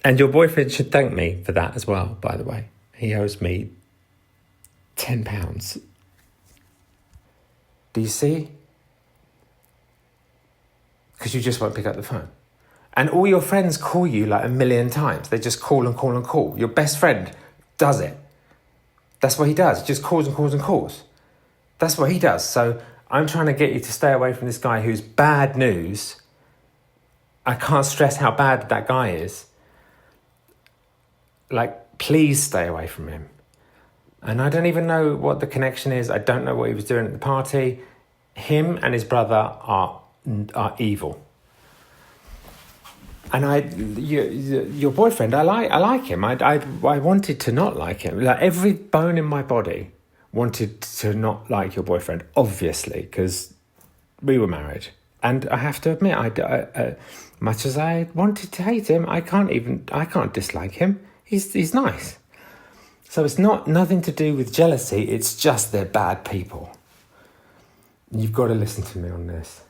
And your boyfriend should thank me for that as well, by the way. He owes me £10. Do you see? Because you just won't pick up the phone. And all your friends call you like a million times. They just call and call and call. Your best friend does it. That's what he does. He just calls and calls and calls. That's what he does. So I'm trying to get you to stay away from this guy who's bad news. I can't stress how bad that guy is. Like, please stay away from him. And I don't even know what the connection is. I don't know what he was doing at the party. Him and his brother are evil. And your boyfriend, I like him. I wanted to not like him. Like, every bone in my body wanted to not like your boyfriend, obviously, because we were married. And I have to admit, I much as I wanted to hate him, I can't dislike him. He's nice. So it's nothing to do with jealousy. It's just they're bad people. You've got to listen to me on this.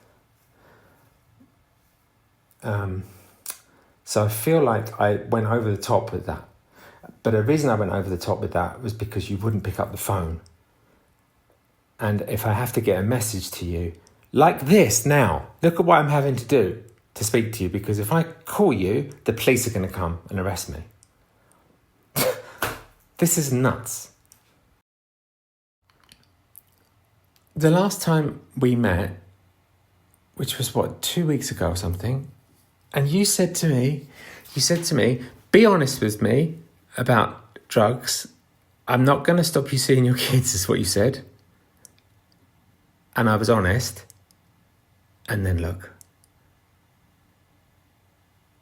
So I feel like I went over the top with that. But the reason I went over the top with that was because you wouldn't pick up the phone. And if I have to get a message to you, like this now, look at what I'm having to do to speak to you, because if I call you, the police are going to come and arrest me. This is nuts. The last time we met, which was 2 weeks ago or something, and you said to me, be honest with me about drugs. I'm not going to stop you seeing your kids, is what you said. And I was honest. And then look.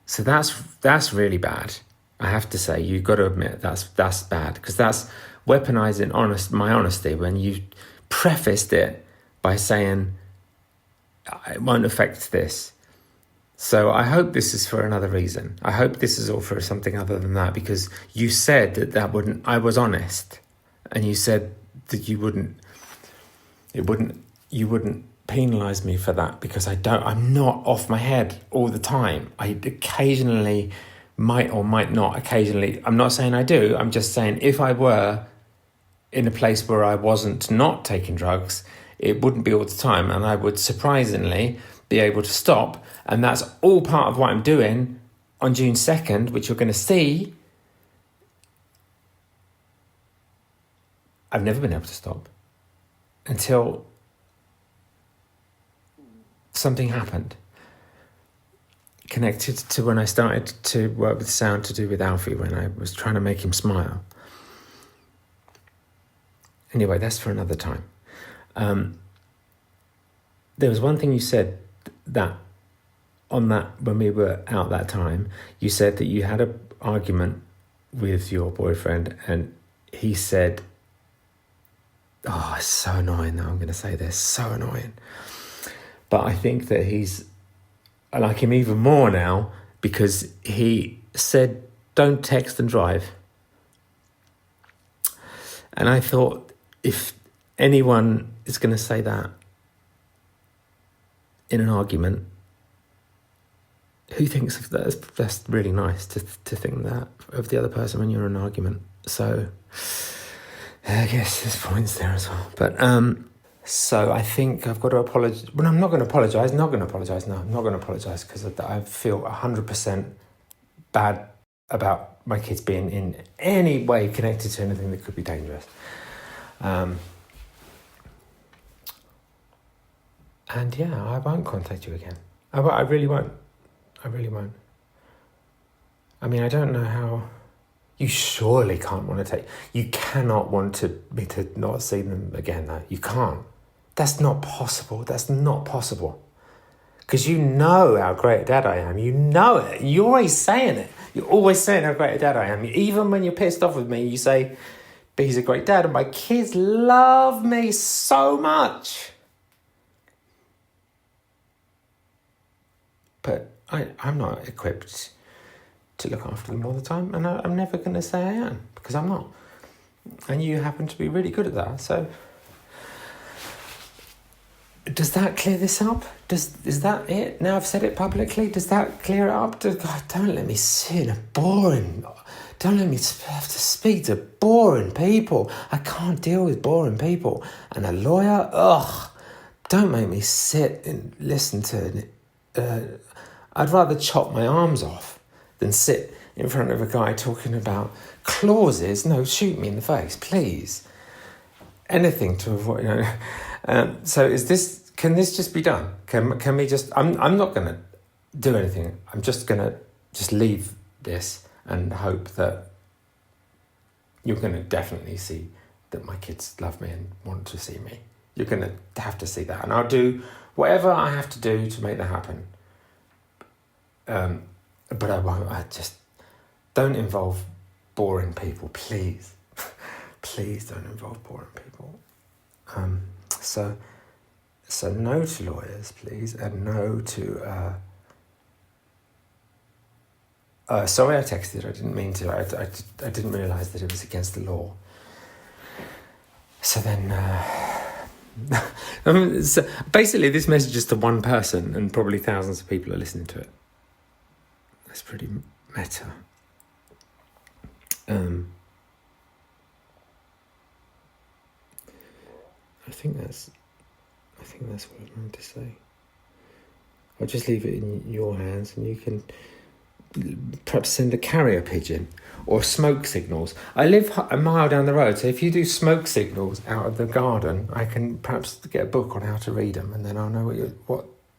So that's really bad. I have to say, you've got to admit that's bad, because that's weaponizing my honesty when you prefaced it by saying it won't affect this. So I hope this is for another reason. I hope this is all for something other than that, because you said that wouldn't. I was honest, and you said that you wouldn't penalise me for that, because I'm not off my head all the time. I occasionally might or might not. Occasionally, I'm not saying I do. I'm just saying if I were in a place where I wasn't not taking drugs, it wouldn't be all the time, and I would surprisingly be able to stop. And that's all part of what I'm doing on June 2nd, which you're going to see. I've never been able to stop until something happened connected to when I started to work with sound to do with Alfie, when I was trying to make him smile. Anyway, that's for another time. There was one thing you said that when we were out that time, you said that you had an argument with your boyfriend, and he said, it's so annoying that I'm going to say this, so annoying. But I think that I like him even more now, because he said, don't text and drive. And I thought, if anyone is going to say that in an argument, who thinks of that? That's really nice to think that of the other person when you're in an argument. So I guess there's points there as well. But so I think I've got to apologise. Well, I'm not going to apologise. No, I'm not going to apologise, because I feel 100% bad about my kids being in any way connected to anything that could be dangerous. And yeah, I won't contact you again. I really won't. I really won't. I mean, I don't know how. You surely can't want to you cannot want me to not see them again, though. You can't. That's not possible. That's not possible. Because you know how great a dad I am. You know it. You're always saying it. You're always saying how great a dad I am. Even when you're pissed off with me, you say, but he's a great dad. And my kids love me so much. But I'm not equipped to look after them all the time. And I'm never going to say I am, because I'm not. And you happen to be really good at that. So Does that clear this up? Is that it? Now I've said it publicly, does that clear it up? God, don't let me sit in a boring... Don't let me have to speak to boring people. I can't deal with boring people. And a lawyer? Ugh. Don't make me sit and listen to... I'd rather chop my arms off than sit in front of a guy talking about clauses. No, shoot me in the face, please. Anything to avoid... so can this just be done? Can we just... I'm not going to do anything. I'm just going to just leave this and hope that you're going to definitely see that my kids love me and want to see me. You're going to have to see that. And I'll do whatever I have to do to make that happen. But I won't. I just... Don't involve boring people, please. Please don't involve boring people. So no to lawyers, please, and no to... sorry I texted, I didn't mean to. I didn't realise that it was against the law. So then... so basically this message is to one person and probably thousands of people are listening to it. That's pretty meta. I think that's what I wanted to say. I'll just leave it in your hands and you can perhaps send a carrier pigeon or smoke signals. I live a mile down the road, so if you do smoke signals out of the garden, I can perhaps get a book on how to read them, and then I'll know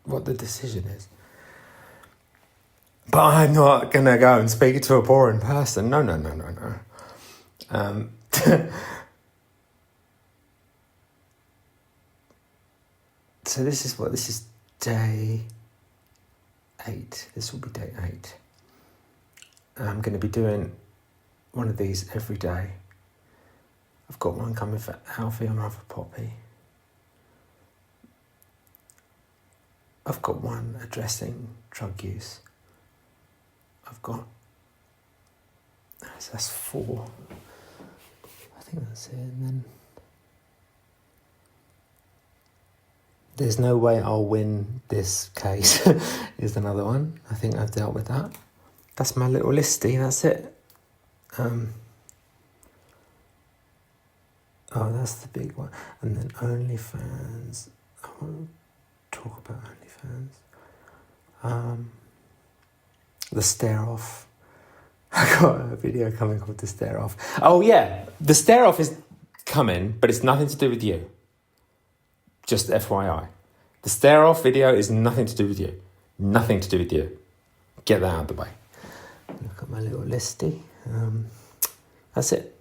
what the decision is. But I'm not going to go and speak to a boring person. No. So this is day 8. This will be day 8. I'm going to be doing one of these every day. I've got one coming for Alfie and one for Poppy. I've got one addressing drug use. I've got... That's 4. I think that's it. And then... There's no way I'll win this case is another one. I think I've dealt with that. That's my little listy, that's it. Oh, that's the big one. And then OnlyFans. I want to talk about OnlyFans. The Stare Off. I got a video coming called The Stare Off. Oh yeah, The Stare Off is coming, but it's nothing to do with you. Just FYI. The Stare Off video is nothing to do with you. Nothing to do with you. Get that out of the way. Look at my little listy. That's it.